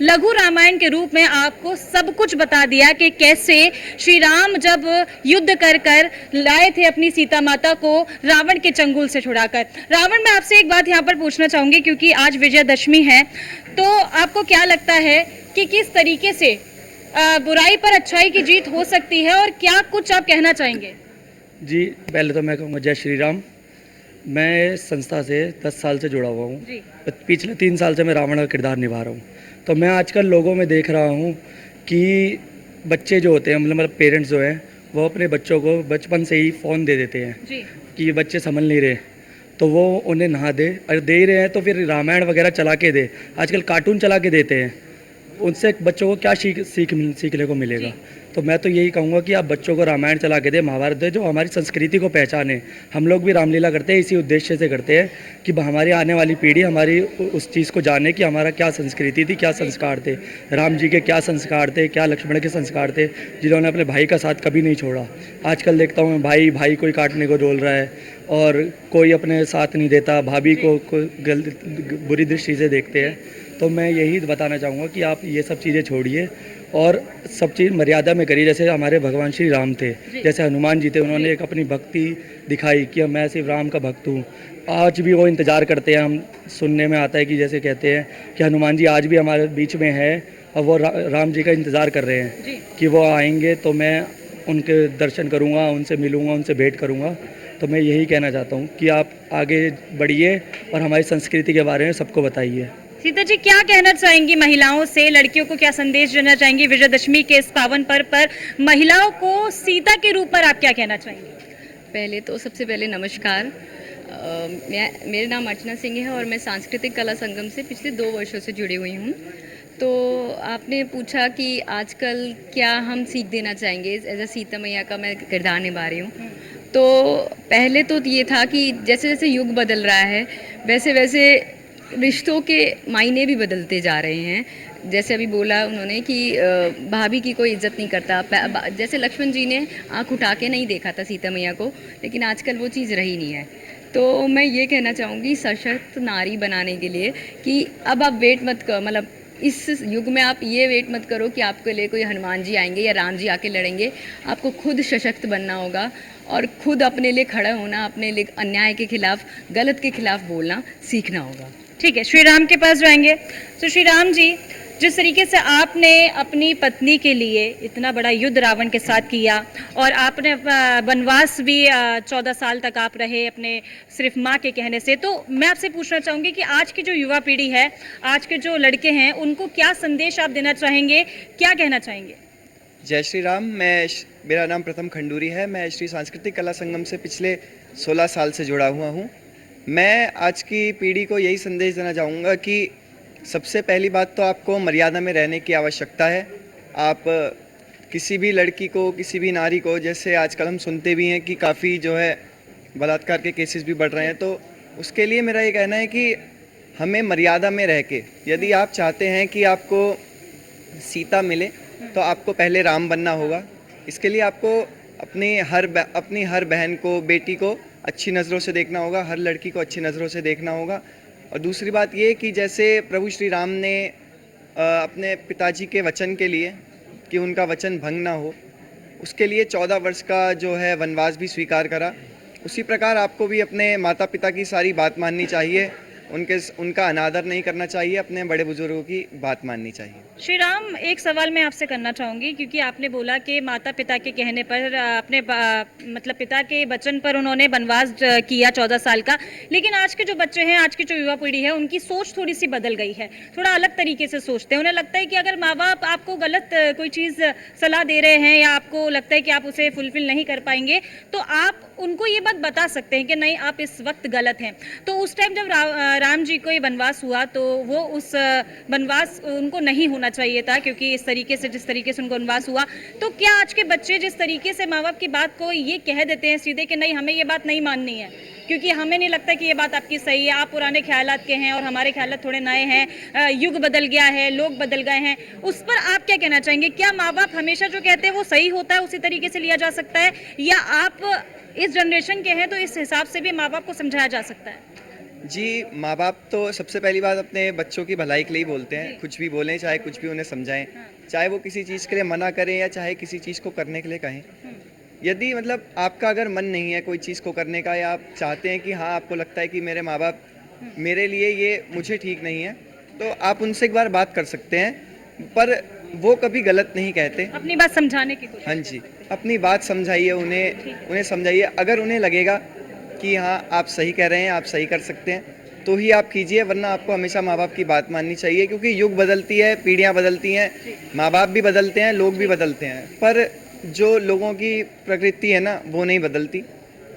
लघु रामायण के रूप में आपको सब कुछ बता दिया कि कैसे श्री राम जब युद्ध कर कर लाए थे अपनी सीता माता को रावण के चंगुल से छुड़ाकर। रावण, मैं आपसे एक बात यहाँ पर पूछना चाहूंगी क्योंकि आज विजयदशमी है, तो आपको क्या लगता है कि किस तरीके से बुराई पर अच्छाई की जीत हो सकती है और क्या कुछ आप कहना चाहेंगे? जी, पहले तो मैं कहूँगा जय श्री राम। मैं इस संस्था से 10 साल से जुड़ा हुआ हूँ। पिछले 3 साल से मैं रावण का किरदार निभा रहा हूँ। तो मैं आजकल लोगों में देख रहा हूँ कि बच्चे जो होते हैं, मतलब पेरेंट्स जो हैं, वो अपने बच्चों को बचपन से ही फ़ोन दे देते हैं कि ये बच्चे संभल नहीं रहे, तो वो उन्हें नहा दे, और दे ही रहे हैं तो फिर रामायण वगैरह चला के दे। आजकल कार्टून चला के देते हैं, उनसे बच्चों को क्या सीखने को मिलेगा। तो मैं तो यही कहूँगा कि आप बच्चों को रामायण चला के दे, महाभारत दे, जो हमारी संस्कृति को पहचाने। हम लोग भी रामलीला करते हैं इसी उद्देश्य से करते हैं कि हमारी आने वाली पीढ़ी हमारी उस चीज़ को जाने कि हमारा क्या संस्कृति थी, क्या संस्कार थे, राम जी के क्या संस्कार थे, क्या लक्ष्मण के संस्कार थे, जिन्होंने अपने भाई का साथ कभी नहीं छोड़ा। आजकल देखता हूँ भाई भाई कोई काटने को डोल रहा है और कोई अपने साथ नहीं देता, भाभी को बुरी दृष्टि से देखते हैं। तो मैं यही बताना चाहूँगा कि आप ये सब चीज़ें छोड़िए और सब चीज़ मर्यादा में करिए। जैसे हमारे भगवान श्री राम थे, जैसे हनुमान जी थे, उन्होंने एक अपनी भक्ति दिखाई कि मैं सिर्फ राम का भक्त हूँ। आज भी वो इंतज़ार करते हैं, हम सुनने में आता है कि जैसे कहते हैं कि हनुमान जी आज भी हमारे बीच में है और वो राम जी का इंतज़ार कर रहे हैं कि वो आएंगे तो मैं उनके दर्शन करूँगा, उनसे मिलूँगा, उनसे भेंट करूँगा। तो मैं यही कहना चाहता हूँ कि आप आगे बढ़िए और हमारी संस्कृति के बारे में सबको बताइए। सीता जी, क्या कहना चाहेंगी महिलाओं से, लड़कियों को क्या संदेश देना चाहेंगी विजयदशमी के इस पावन पर्व पर? महिलाओं को सीता के रूप पर आप क्या कहना चाहेंगी? पहले तो सबसे पहले नमस्कार। मेरा नाम अर्चना सिंह है और मैं सांस्कृतिक कला संगम से पिछले 2 वर्षों से जुड़ी हुई हूँ। तो आपने पूछा कि आजकल क्या हम सीख देना चाहेंगे, एज अ सीता मैया का मैं किरदार निभा रही हूँ। तो पहले तो ये था कि जैसे जैसे युग बदल रहा है वैसे वैसे रिश्तों के मायने भी बदलते जा रहे हैं। जैसे अभी बोला उन्होंने कि भाभी की कोई इज्जत नहीं करता। जैसे लक्ष्मण जी ने आंख उठा के नहीं देखा था सीता मैया को, लेकिन आजकल वो चीज़ रही नहीं है। तो मैं ये कहना चाहूँगी सशक्त नारी बनाने के लिए कि अब आप वेट मत करो, मतलब इस युग में आप ये वेट मत करो कि आपके लिए कोई हनुमान जी आएंगे या राम जी आके लड़ेंगे। आपको खुद सशक्त बनना होगा और खुद अपने लिए खड़ा होना, अपने लिए अन्याय के खिलाफ, गलत के खिलाफ बोलना सीखना होगा। ठीक है, श्री राम के पास जाएंगे। तो श्री राम जी, जिस तरीके से आपने अपनी पत्नी के लिए इतना बड़ा युद्ध रावण के साथ किया और आपने वनवास भी 14 साल तक आप रहे अपने सिर्फ माँ के कहने से, तो मैं आपसे पूछना चाहूँगी कि आज की जो युवा पीढ़ी है, आज के जो लड़के हैं, उनको क्या संदेश आप देना चाहेंगे, क्या कहना चाहेंगे? जय श्री राम। मेरा नाम प्रथम खंडूरी है। मैं श्री सांस्कृतिक कला संगम से पिछले 16 साल से जुड़ा हुआ हूँ। मैं आज की पीढ़ी को यही संदेश देना चाहूँगा कि सबसे पहली बात तो आपको मर्यादा में रहने की आवश्यकता है। आप किसी भी लड़की को, किसी भी नारी को, जैसे आजकल हम सुनते भी हैं कि काफ़ी जो है बलात्कार के केसेस भी बढ़ रहे हैं, तो उसके लिए मेरा ये कहना है कि हमें मर्यादा में रह के, यदि आप चाहते हैं कि आपको सीता मिले तो आपको पहले राम बनना होगा। इसके लिए आपको अपनी हर बहन को, बेटी को अच्छी नज़रों से देखना होगा, हर लड़की को अच्छी नज़रों से देखना होगा। और दूसरी बात ये कि जैसे प्रभु श्री राम ने अपने पिताजी के वचन के लिए कि उनका वचन भंग ना हो, उसके लिए 14 वर्ष का जो है वनवास भी स्वीकार करा, उसी प्रकार आपको भी अपने माता पिता की सारी बात माननी चाहिए, उनका अनादर नहीं करना चाहिए, अपने बड़े बुजुर्गों की बात माननी चाहिए। श्री राम, एक सवाल मैं आपसे करना चाहूँगी क्योंकि आपने बोला कि माता पिता के कहने पर, अपने मतलब पिता के वचन पर उन्होंने वनवास किया 14 साल का, लेकिन आज के जो बच्चे हैं, आज की जो युवा पीढ़ी है, उनकी सोच थोड़ी सी बदल गई है, थोड़ा अलग तरीके से सोचते हैं। उन्हें लगता है कि अगर माँ बाप आपको गलत कोई चीज़ सलाह दे रहे हैं या आपको लगता है कि आप उसे फुलफिल नहीं कर पाएंगे, तो आप उनको ये बात बता सकते हैं कि नहीं, आप इस वक्त गलत हैं। तो उस टाइम जब राम जी को ये वनवास हुआ तो वो उस वनवास उनको नहीं होना चाहिए था, क्योंकि इस तरीके से, जिस तरीके से उनको वनवास हुआ, तो क्या आज के बच्चे जिस तरीके से माँ बाप की बात को ये कह देते हैं सीधे कि नहीं, हमें ये बात नहीं माननी है क्योंकि हमें नहीं लगता कि ये बात आपकी सही है, आप पुराने ख्यालात के हैं और हमारे ख्यालात थोड़े नए हैं, युग बदल गया है, लोग बदल गए हैं, उस पर आप क्या कहना चाहेंगे? क्या माँ बाप हमेशा जो कहते हैं वो सही होता है, उसी तरीके से लिया जा सकता है, या आप इस जनरेशन के हैं तो इस हिसाब से भी माँ बाप को समझाया जा सकता है? जी, माँ बाप तो सबसे पहली बात अपने बच्चों की भलाई के लिए ही बोलते हैं। कुछ भी बोलें, चाहे कुछ भी उन्हें समझाएं, चाहे वो किसी चीज़ के लिए मना करें या चाहे किसी चीज़ को करने के लिए कहें। यदि मतलब आपका अगर मन नहीं है कोई चीज़ को करने का, या आप चाहते हैं कि हाँ, आपको लगता है कि मेरे माँ बाप मेरे लिए ये मुझे ठीक नहीं है, तो आप उनसे एक बार बात कर सकते हैं, पर वो कभी गलत नहीं कहते। अपनी बात समझाने की कोशिश हाँ जी, अपनी बात समझाइए उन्हें समझाइए। अगर उन्हें लगेगा कि हाँ, आप सही कह रहे हैं, आप सही कर सकते हैं, तो ही आप कीजिए, वरना आपको हमेशा माँ बाप की बात माननी चाहिए, क्योंकि युग बदलती है, पीढ़ियाँ बदलती हैं, माँ बाप भी बदलते हैं, लोग भी बदलते हैं, पर जो लोगों की प्रकृति है ना, वो नहीं बदलती।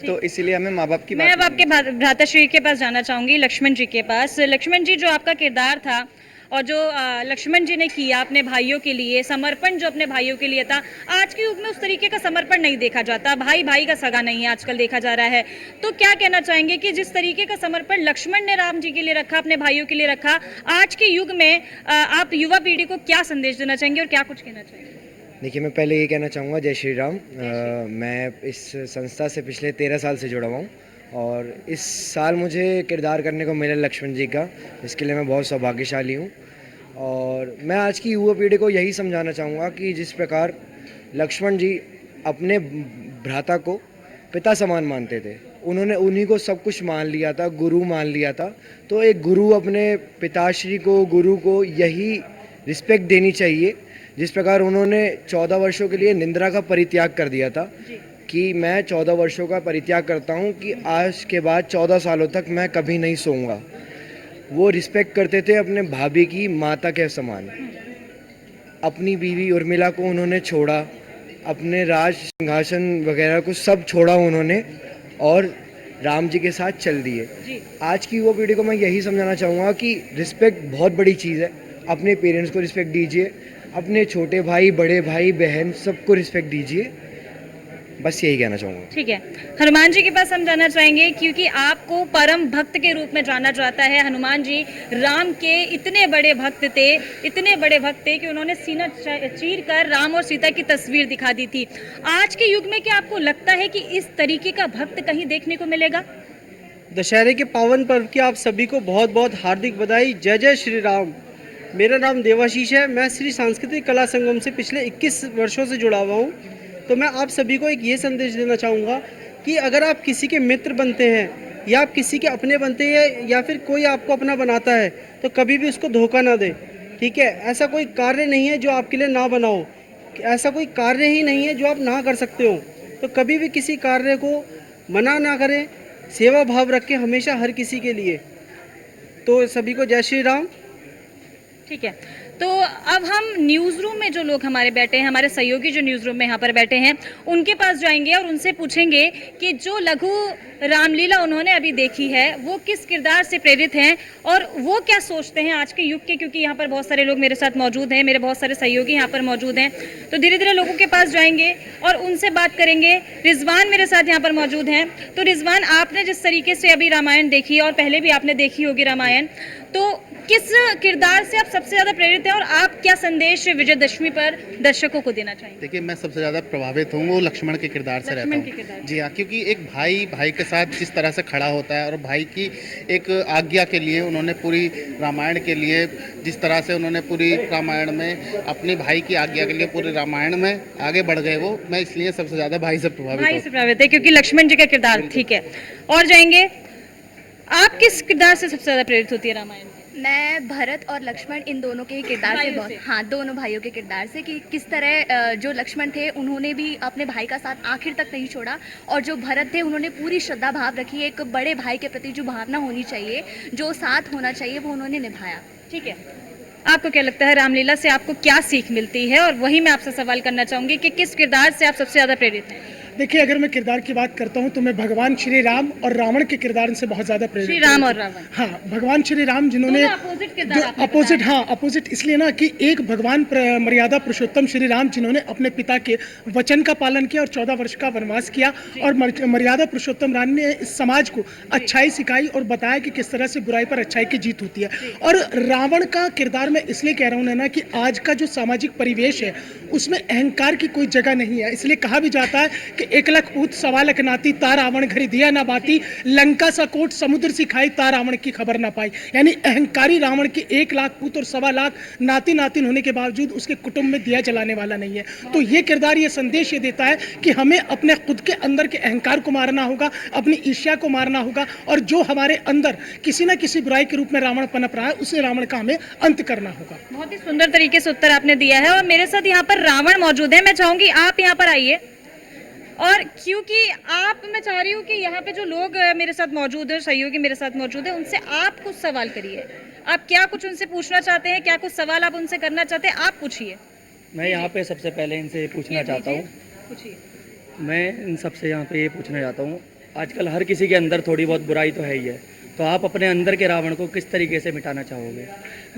तो इसीलिए हमें माँ बाप की मैं बात अब आपके भ्राताश्री के पास जाना चाहूंगी, लक्ष्मण जी के पास। लक्ष्मण जी, जो आपका किरदार था और जो लक्ष्मण जी ने किया अपने भाइयों के लिए, समर्पण जो अपने भाइयों के लिए था, आज के युग में उस तरीके का समर्पण नहीं देखा जाता। भाई भाई का सगा नहीं है आजकल देखा जा रहा है। तो क्या कहना चाहेंगे कि जिस तरीके का समर्पण लक्ष्मण ने राम जी के लिए रखा, अपने भाइयों के लिए रखा, आज के युग में आप युवा पीढ़ी को क्या संदेश देना चाहेंगे और क्या कुछ कहना चाहेंगे? देखिए, मैं पहले ये कहना चाहूँगा, जय श्री राम। मैं इस संस्था से पिछले 13 साल से जुड़ा हुआ हूँ और इस साल मुझे किरदार करने को मिला लक्ष्मण जी का, इसके लिए मैं बहुत सौभाग्यशाली हूँ। और मैं आज की युवा पीढ़ी को यही समझाना चाहूँगा कि जिस प्रकार लक्ष्मण जी अपने भ्राता को पिता समान मानते थे, उन्होंने उन्हीं को सब कुछ मान लिया था, गुरु मान लिया था। तो एक गुरु अपने पिताश्री को, गुरु को यही रिस्पेक्ट देनी चाहिए, जिस प्रकार उन्होंने 14 वर्षों के लिए निंद्रा का परित्याग कर दिया था कि मैं 14 वर्षों का परित्याग करता हूं कि आज के बाद 14 सालों तक मैं कभी नहीं सोऊंगा। वो रिस्पेक्ट करते थे अपने भाभी की माता के समान। अपनी बीवी उर्मिला को उन्होंने छोड़ा, अपने राज सिंहासन वगैरह को सब छोड़ा उन्होंने और राम जी के साथ चल दिए। आज की युवा पीढ़ी को मैं यही समझाना चाहूँगा कि रिस्पेक्ट बहुत बड़ी चीज़ है। अपने पेरेंट्स को रिस्पेक्ट दीजिए, अपने छोटे भाई, बड़े भाई, बहन सबको रिस्पेक्ट दीजिए। बस यही कहना चाहूँगा। ठीक है, हनुमान जी के पास हम जाना चाहेंगे, क्योंकि आपको परम भक्त के रूप में जाना जाता है। हनुमान जी राम के इतने बड़े भक्त थे, इतने बड़े भक्त थे कि उन्होंने सीना चीर कर राम और सीता की तस्वीर दिखा दी थी। आज के युग में क्या आपको लगता है कि इस तरीके का भक्त कहीं देखने को मिलेगा? दशहरे के पावन पर्व की आप सभी को बहुत बहुत हार्दिक बधाई। जय जय श्री राम। मेरा नाम देवाशीष है। मैं श्री सांस्कृतिक कला संगम से पिछले 21 वर्षों से जुड़ा हुआ हूँ। तो मैं आप सभी को एक ये संदेश देना चाहूँगा कि अगर आप किसी के मित्र बनते हैं या आप किसी के अपने बनते हैं या फिर कोई आपको अपना बनाता है, तो कभी भी उसको धोखा ना दें। ठीक है, ऐसा कोई कार्य नहीं है जो आपके लिए ना बनाओ, ऐसा कोई कार्य ही नहीं है जो आप ना कर सकते हो। तो कभी भी किसी कार्य को मना ना करें, सेवा भाव रखें हमेशा हर किसी के लिए। तो सभी को जय श्री राम। ठीक है, तो अब हम न्यूज़ रूम में जो लोग हमारे बैठे हैं, हमारे सहयोगी जो न्यूज़ रूम में यहाँ पर बैठे हैं, उनके पास जाएंगे और उनसे पूछेंगे कि जो लघु रामलीला उन्होंने अभी देखी है वो किस किरदार से प्रेरित हैं और वो क्या सोचते हैं आज के युग के। क्योंकि यहाँ पर बहुत सारे लोग मेरे साथ मौजूद हैं, मेरे बहुत सारे सहयोगी यहाँ पर मौजूद हैं, तो धीरे धीरे लोगों के पास जाएंगे और उनसे बात करेंगे। रिजवान मेरे साथ यहाँ पर मौजूद हैं। तो रिजवान, आपने जिस तरीके से अभी रामायण देखी और पहले भी आपने देखी होगी रामायण, तो किस किरदार से आप सबसे ज़्यादा प्रेरित हैं और आप क्या संदेश विजयदशमी पर दर्शकों को देना चाहेंगे? देखिए, मैं सबसे ज़्यादा प्रभावित हूँ वो लक्ष्मण के किरदार से रहता हूँ। जी हाँ, क्योंकि एक भाई भाई के साथ जिस तरह से खड़ा होता है और भाई की एक आज्ञा के लिए उन्होंने पूरी रामायण के लिए जिस तरह से उन्होंने पूरी रामायण में अपने भाई की आज्ञा के लिए पूरी रामायण में आगे बढ़ गए, वो मैं इसलिए सबसे ज़्यादा भाई से प्रभावित है, क्योंकि लक्ष्मण जी का किरदार। ठीक है, और जाएंगे, आप किस किरदार से सबसे ज़्यादा प्रेरित होती है रामायण में? मैं भरत और लक्ष्मण इन दोनों के किरदार से बहुत, हाँ, दोनों भाइयों के किरदार से, कि किस तरह जो लक्ष्मण थे उन्होंने भी अपने भाई का साथ आखिर तक नहीं छोड़ा, और जो भरत थे उन्होंने पूरी श्रद्धा भाव रखी। एक बड़े भाई के प्रति जो भावना होनी चाहिए, जो साथ होना चाहिए, वो उन्होंने निभाया। ठीक है, आपको क्या लगता है रामलीला से आपको क्या सीख मिलती है? और वही मैं आपसे सवाल करना चाहूँगी कि किस किरदार से आप सबसे ज़्यादा प्रेरित हैं? देखिए, अगर मैं किरदार की बात करता हूं तो मैं भगवान श्री राम और रावण के किरदार से बहुत ज़्यादा प्रेरित। श्री राम और रावण, हाँ, भगवान श्री राम जिन्होंने अपोजिट, हाँ, अपोजिट इसलिए ना कि एक भगवान मर्यादा पुरुषोत्तम श्री राम जिन्होंने अपने पिता के वचन का पालन किया और 14 वर्ष का वनवास किया, और मर्यादा पुरुषोत्तम राम ने इस समाज को अच्छाई सिखाई और बताया कि किस तरह से बुराई पर अच्छाई की जीत होती है। और रावण का किरदार मैं इसलिए कह रहा हूँ ना कि आज का जो सामाजिक परिवेश है उसमें अहंकार की कोई जगह नहीं है। इसलिए कहा भी जाता है कि एक लख पूत सवा लख नाती ता रावण घरी दिया ना बाती, लंका सा कोट समुद्र सिखाई ता रावण की खबर ना पाई। यानी अहंकारी रावण के 1 लाख पूत और सवा लाख नाती नातिन होने के बावजूद उसके कुटुंब में दिया जलाने वाला नहीं है। तो ये किरदार ये संदेश ये देता है कि हमें अपने खुद के अंदर के अहंकार को मारना होगा, अपनी ईर्ष्या को मारना होगा, और जो हमारे अंदर किसी न किसी बुराई के रूप में रावण पनप रहा है उसे रावण का हमें अंत करना होगा। बहुत ही सुंदर तरीके से उत्तर आपने दिया है। और मेरे साथ यहाँ पर रावण मौजूद है, मैं चाहूंगी आप यहाँ पर आइए। और क्योंकि मैं चाह रही हूँ कि यहाँ पे जो लोग मेरे साथ मौजूद है, सहयोगी मेरे साथ मौजूद है, उनसे आप कुछ सवाल करिए। आप क्या कुछ उनसे पूछना चाहते हैं, क्या कुछ सवाल आप उनसे करना चाहते हैं, आप पूछिए। मैं यहाँ पे सबसे पहले इनसे पूछना चाहता हूँ, पूछिए। मैं इन सबसे यहाँ पे ये पूछना चाहता हूँ, आजकल हर किसी के अंदर थोड़ी बहुत बुराई तो है ही है, तो आप अपने अंदर के रावण को किस तरीके से मिटाना चाहोगे?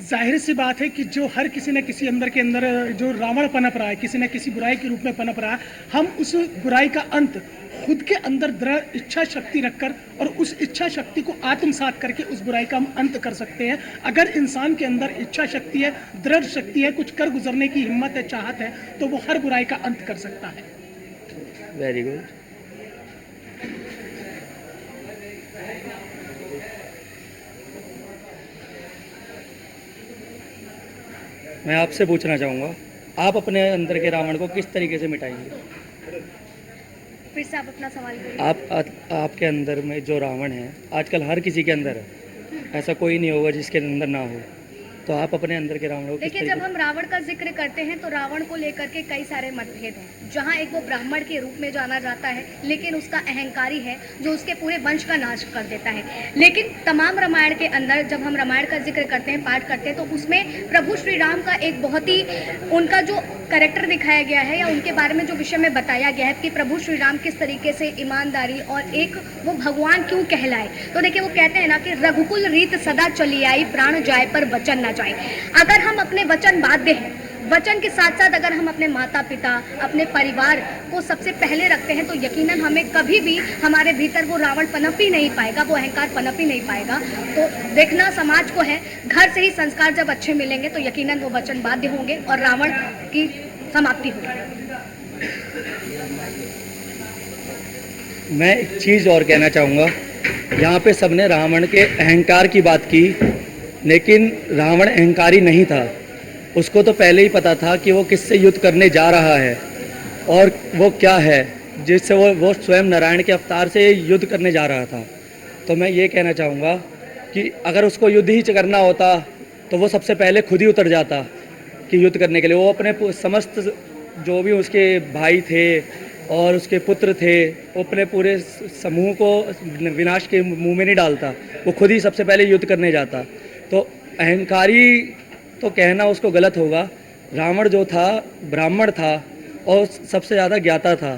जाहिर सी बात है कि जो हर किसी न किसी अंदर के अंदर जो रावण पनप रहा है, किसी न किसी बुराई के रूप में पनप रहा है, हम उस बुराई का अंत खुद के अंदर दृढ़ इच्छा शक्ति रखकर और उस इच्छा शक्ति को आत्मसात करके उस बुराई का हम अंत कर सकते हैं। अगर इंसान के अंदर इच्छा शक्ति है, दृढ़ शक्ति है, कुछ कर गुजरने की हिम्मत है, चाहत है, तो वो हर बुराई का अंत कर सकता है। Very good. मैं आपसे पूछना चाहूँगा, आप अपने अंदर के रावण को किस तरीके से मिटाएंगे? फिर से आप अपना सवाल करिए। आपके अंदर में जो रावण है, आजकल हर किसी के अंदर है, ऐसा कोई नहीं होगा जिसके अंदर ना हो, तो आप अपने अंदर के रावण को किस देखिए, तरीके जब हम रावण का जिक्र करते हैं तो रावण को लेकर के कई सारे मतभेद हैं। जहाँ एक वो ब्राह्मण के रूप में जाना जाता है, लेकिन उसका अहंकारी है जो उसके पूरे वंश का नाश कर देता है। लेकिन तमाम रामायण के अंदर जब हम रामायण का जिक्र करते हैं, पाठ करते हैं, तो उसमें प्रभु श्री राम का एक बहुत ही उनका जो कैरेक्टर दिखाया गया है या उनके बारे में जो विषय में बताया गया है कि प्रभु श्री राम किस तरीके से ईमानदारी और एक वो भगवान क्यों कहलाए। तो देखिए, वो कहते हैं ना कि रघुकुल रीत सदा चली आई, प्राण जाए पर वचन ना जाए। अगर हम अपने वचन बाध्य हैं, वचन के साथ साथ अगर हम अपने माता पिता, अपने परिवार को सबसे पहले रखते हैं, तो यकीनन हमें कभी भी हमारे भीतर वो रावण पनप ही नहीं पाएगा, वो अहंकार पनप ही नहीं पाएगा। तो देखना समाज को है, घर से ही संस्कार जब अच्छे मिलेंगे तो यकीनन वो वचन बाध्य होंगे और रावण की समाप्ति होगी। मैं एक चीज़ और कहना चाहूँगा, यहाँ पे सबने रावण के अहंकार की बात की, लेकिन रावण अहंकारी नहीं था। उसको तो पहले ही पता था कि वो किससे युद्ध करने जा रहा है और वो क्या है जिससे वो स्वयं नारायण के अवतार से युद्ध करने जा रहा था। तो मैं ये कहना चाहूँगा कि अगर उसको युद्ध ही करना होता तो वो सबसे पहले खुद ही उतर जाता कि युद्ध करने के लिए। वो अपने समस्त जो भी उसके भाई थे और उसके पुत्र थे, वो अपने पूरे समूह को विनाश के मुंह में नहीं डालता, वो खुद ही सबसे पहले युद्ध करने जाता। तो अहंकारी तो कहना उसको गलत होगा। रावण जो था ब्राह्मण था और सबसे ज़्यादा ज्ञाता था,